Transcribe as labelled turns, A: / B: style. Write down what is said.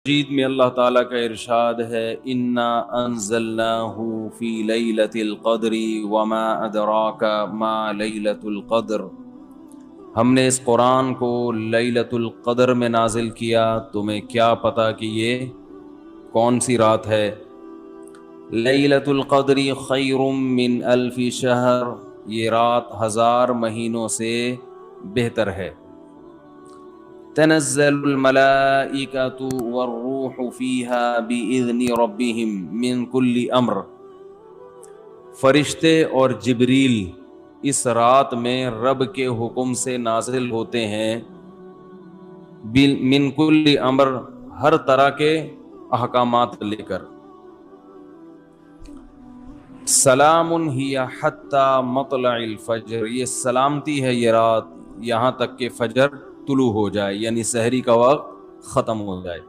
A: مجید میں اللہ تعالیٰ کا ارشاد ہے انا انزلناہ فی لیلۃ القدر وما ادراک ما لیلۃ القدر، ہم نے اس قرآن کو لیلۃ القدر میں نازل کیا، تمہیں کیا پتا کہ یہ کون سی رات ہے؟ لیلۃ القدر خیر من الف شہر، یہ رات 1000 مہینوں سے بہتر ہے۔ تنزل الملائکۃ والروح فیہا بإذن ربہم من کل امر، فرشتے اور جبریل اس رات میں رب کے حکم سے نازل ہوتے ہیں، من کل امر، ہر طرح کے احکامات لے کر۔ سلام ہی حتی مطلع الفجر، یہ سلامتی ہے یہ رات یہاں تک کہ فجر طلوع ہو جائے، یعنی سحری کا وقت ختم ہو جائے۔